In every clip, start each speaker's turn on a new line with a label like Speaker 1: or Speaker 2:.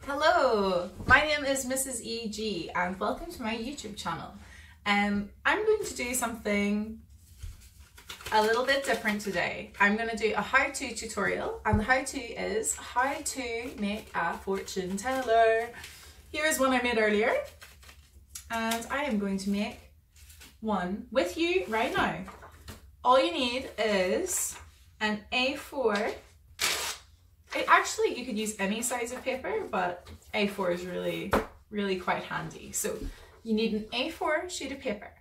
Speaker 1: Hello, my name is Mrs. E.G. and welcome to my YouTube channel. I'm going to do something a little bit different today. I'm going to do a how-to tutorial, and the how-to is how to make a fortune teller. Here's one I made earlier, and I am going to make one with you right now. All you need is an A4. Actually, you could use any size of paper, but A4 is really quite handy. So you need an A4 sheet of paper,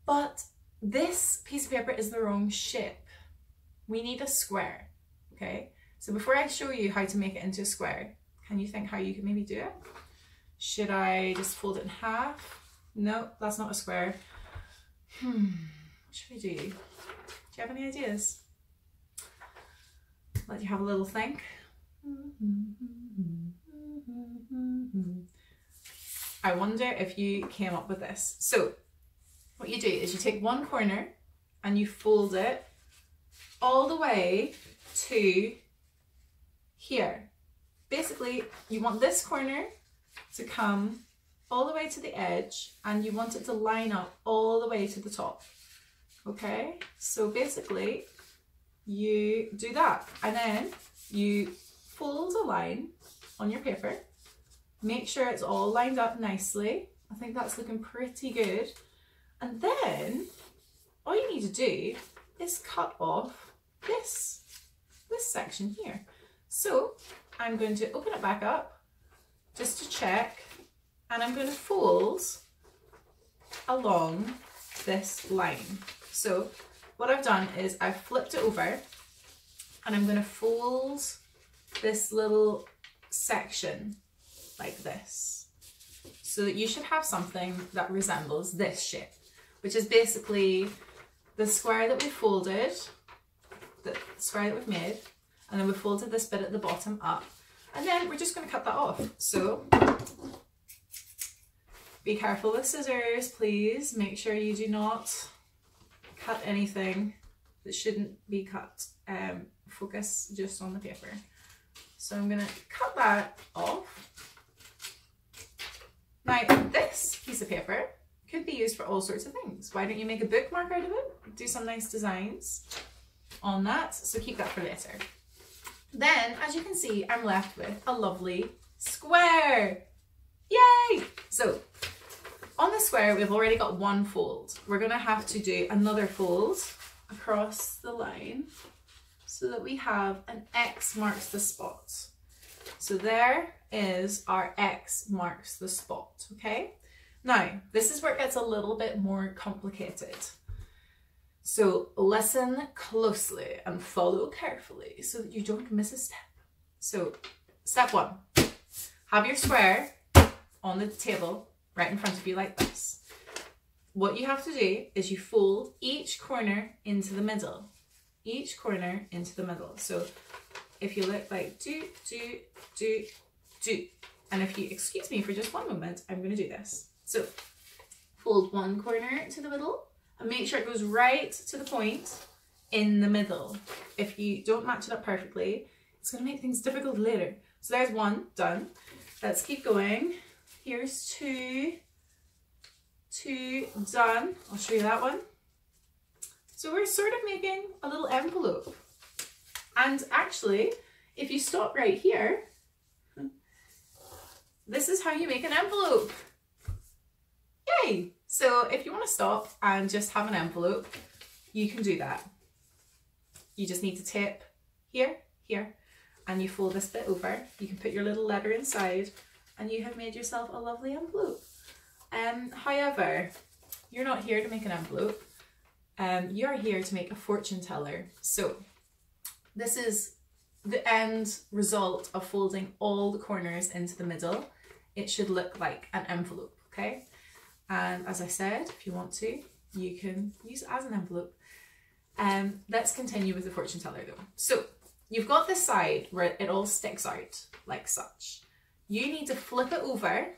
Speaker 1: but this piece of paper is the wrong shape. We need a square, okay? So before I show you how to make it into a square, can you think how you could maybe do it? Should I just fold it in half? No, that's not a square. What should I do? Do you have any ideas? Let you have a little think. I wonder if you came up with this. So what you do is you take one corner and you fold it all the way to here. Basically, you want this corner to come all the way to the edge and you want it to line up all the way to the top. Okay, so basically you do that and then you fold a line on your paper. Make sure it's all lined up nicely. I think that's looking pretty good. And then all you need to do is cut off this section here. So I'm going to open it back up just to check, and I'm going to fold along this line. So what I've done is I've flipped it over and I'm going to fold this little section like this, so that you should have something that resembles this shape, which is basically the square that we folded, the square that we've made, and then we folded this bit at the bottom up, and then we're just going to cut that off. So be careful with scissors, please. Make sure you do not cut anything that shouldn't be cut. Focus just on the paper. So I'm going to cut that off. Now this piece of paper could be used for all sorts of things. Why don't you make a bookmark out of it? Do some nice designs on that, so keep that for later. Then, as you can see, I'm left with a lovely square. Yay! So on the square, we've already got one fold. We're going to have to do another fold across the line so that we have an X marks the spot. So there is our X marks the spot, okay? Now, this is where it gets a little bit more complicated. So listen closely and follow carefully so that you don't miss a step. So step one, have your square on the table right in front of you like this. What you have to do is you fold each corner into the middle. Each corner into the middle. So if you look like do, and if you excuse me for just one moment, I'm going to do this. So fold one corner to the middle and make sure it goes right to the point in the middle. If you don't match it up perfectly, it's going to make things difficult later. So there's one done. Let's keep going. Here's two done. I'll show you that one. So we're sort of making a little envelope. And actually, if you stop right here, this is how you make an envelope. Yay! So if you want to stop and just have an envelope, you can do that. You just need to tape here, here, and you fold this bit over. You can put your little letter inside and you have made yourself a lovely envelope. However, you're not here to make an envelope. You're here to make a fortune teller. So this is the end result of folding all the corners into the middle. It should look like an envelope, okay? And as I said, if you want to, you can use it as an envelope. Let's continue with the fortune teller though. So you've got this side where it all sticks out like such. You need to flip it over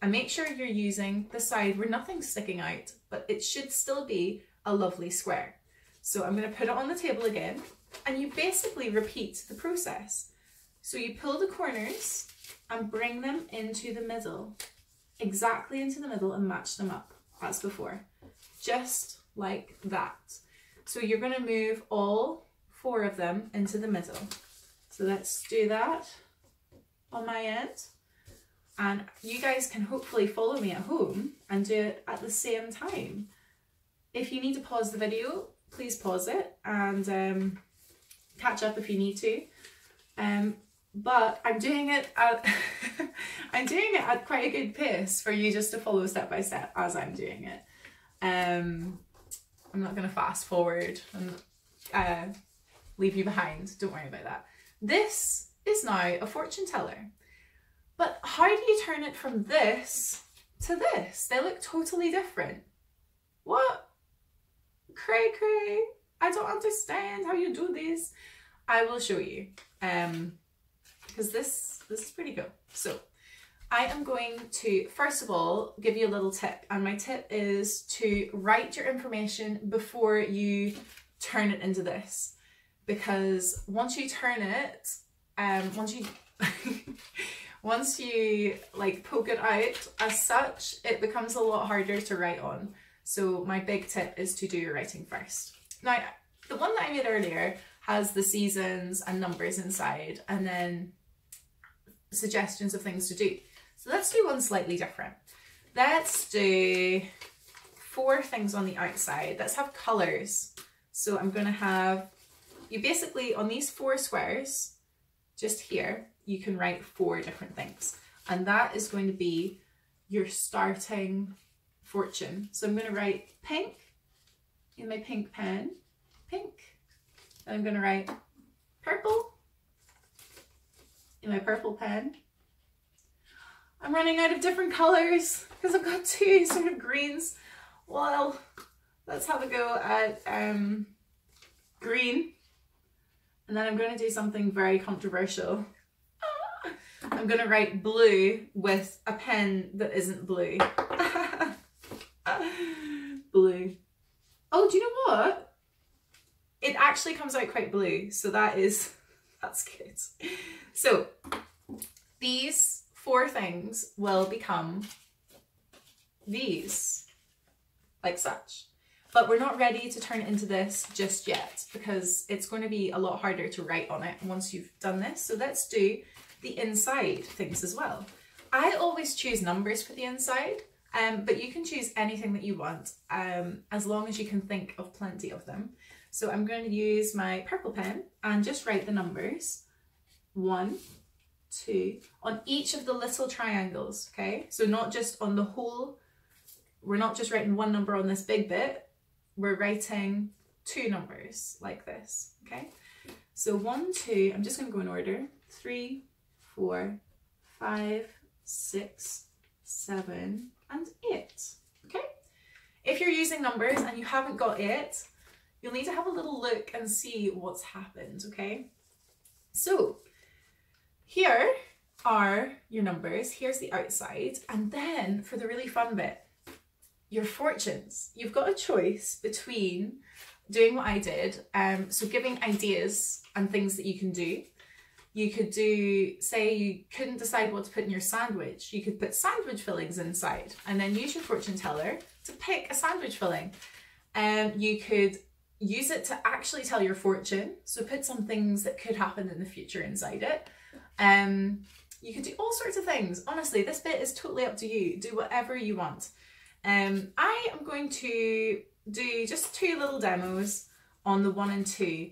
Speaker 1: and make sure you're using the side where nothing's sticking out, but it should still be a lovely square. So I'm going to put it on the table again, and you basically repeat the process. So you pull the corners and bring them into the middle, exactly into the middle, and match them up as before, just like that. So you're going to move all 4 of them into the middle. So let's do that on my end, and you guys can hopefully follow me at home and do it at the same time. If you need to pause the video, please pause it and catch up if you need to. But I'm doing it at I'm doing it at quite a good pace for you just to follow step by step as I'm doing it. I'm not going to fast forward and leave you behind. Don't worry about that. This is now a fortune teller. But how do you turn it from this to this? They look totally different. What? Cray cray. I don't understand how you do this. I will show you. Because this is pretty cool. So I am going to, first of all, give you a little tip. And my tip is to write your information before you turn it into this. Because once you turn it, once you like poke it out as such, it becomes a lot harder to write on. So my big tip is to do your writing first. Now, the one that I made earlier has the seasons and numbers inside, and then suggestions of things to do. So let's do one slightly different. Let's do 4 things on the outside. Let's have colours. So I'm going to have, you basically, on these 4 squares, just here, you can write 4 different things. And that is going to be your starting fortune. So I'm going to write pink in my pink pen, pink. And I'm going to write purple in my purple pen. I'm running out of different colours because I've got 2 sort of greens. Well, let's have a go at green. And then I'm going to do something very controversial. I'm going to write blue with a pen that isn't blue. Blue. Oh, do you know what? It actually comes out quite blue. So that's good. So these 4 things will become these, like such. But we're not ready to turn it into this just yet because it's going to be a lot harder to write on it once you've done this. So let's do the inside things as well. I always choose numbers for the inside, but you can choose anything that you want as long as you can think of plenty of them. So I'm going to use my purple pen and just write the numbers 1, 2 on each of the little triangles, okay? So not just on the whole, we're not just writing 1 number on this big bit, we're writing 2 numbers like this, okay? So 1, 2, I'm just going to go in order, 3, 4, 5, 6, 7, and 8, okay? If you're using numbers and you haven't got 8, you'll need to have a little look and see what's happened, okay? So here are your numbers, here's the outside, and then for the really fun bit, your fortunes. You've got a choice between doing what I did, so giving ideas and things that you can do. You could do, say you couldn't decide what to put in your sandwich, you could put sandwich fillings inside and then use your fortune teller to pick a sandwich filling. You could use it to actually tell your fortune, so put some things that could happen in the future inside it. You could do all sorts of things. Honestly, this bit is totally up to you. Do whatever you want. I am going to do just 2 little demos on the 1 and 2.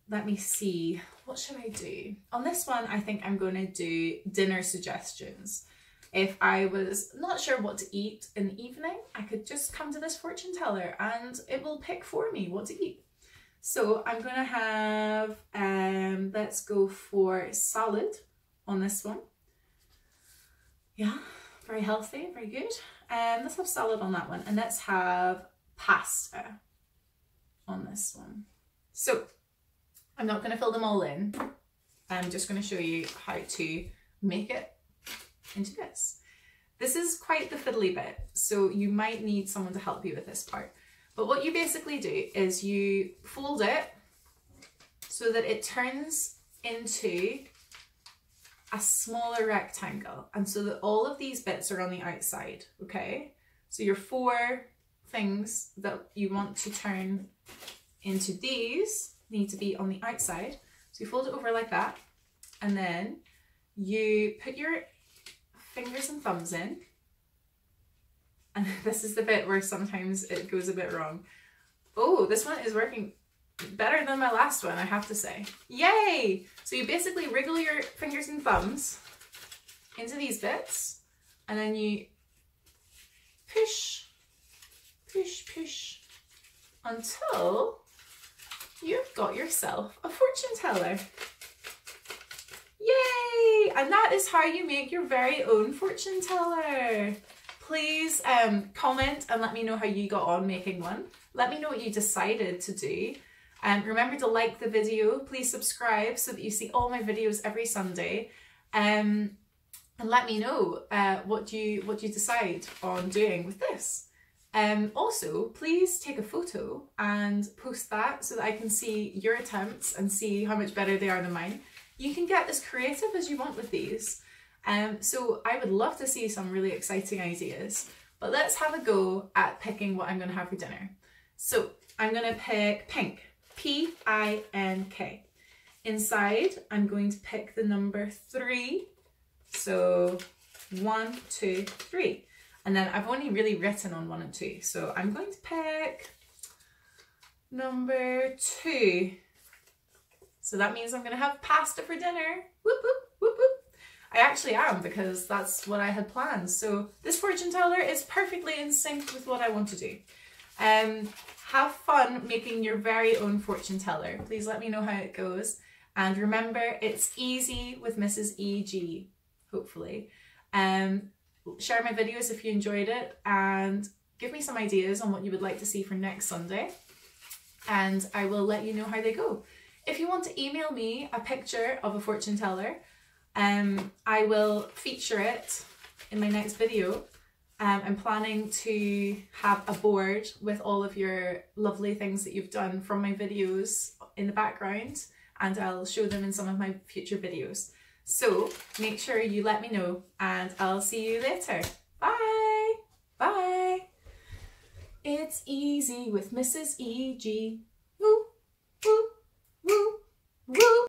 Speaker 1: Let me see, what should I do? On this one, I think I'm going to do dinner suggestions. If I was not sure what to eat in the evening, I could just come to this fortune teller and it will pick for me what to eat. So I'm going to have, let's go for salad on this one. Yeah, very healthy, very good. Let's have salad on that one, and let's have pasta on this one. So I'm not going to fill them all in. I'm just going to show you how to make it into this. This is quite the fiddly bit, so you might need someone to help you with this part. But what you basically do is you fold it so that it turns into a smaller rectangle, and so that all of these bits are on the outside, okay? So your 4 things that you want to turn into these need to be on the outside. So you fold it over like that, and then you put your fingers and thumbs in, and this is the bit where sometimes it goes a bit wrong. Oh, this one is working better than my last one, I have to say. Yay! So you basically wriggle your fingers and thumbs into these bits, and then you push, push, push until you've got yourself a fortune teller. Yay! And that is how you make your very own fortune teller. Please comment and let me know how you got on making one. Let me know what you decided to do. And remember to like the video. Please subscribe so that you see all my videos every Sunday. And let me know what you decide on doing with this. Also, please take a photo and post that so that I can see your attempts and see how much better they are than mine. You can get as creative as you want with these. So I would love to see some really exciting ideas. But let's have a go at picking what I'm going to have for dinner. So I'm going to pick pink. P-I-N-K. Inside, I'm going to pick the number 3. So 1, 2, 3. And then I've only really written on 1 and 2. So I'm going to pick number 2. So that means I'm going to have pasta for dinner. Whoop, whoop, whoop, whoop. I actually am, because that's what I had planned. So this fortune teller is perfectly in sync with what I want to do. Have fun making your very own fortune teller. Please let me know how it goes. And remember, it's easy with Mrs. E.G., hopefully. Share my videos if you enjoyed it, and give me some ideas on what you would like to see for next Sunday. And I will let you know how they go. If you want to email me a picture of a fortune teller, I will feature it in my next video. I'm planning to have a board with all of your lovely things that you've done from my videos in the background, and I'll show them in some of my future videos. So make sure you let me know, and I'll see you later. Bye! Bye! It's easy with Mrs. E.G. Woo! Woo! Woo! Woo!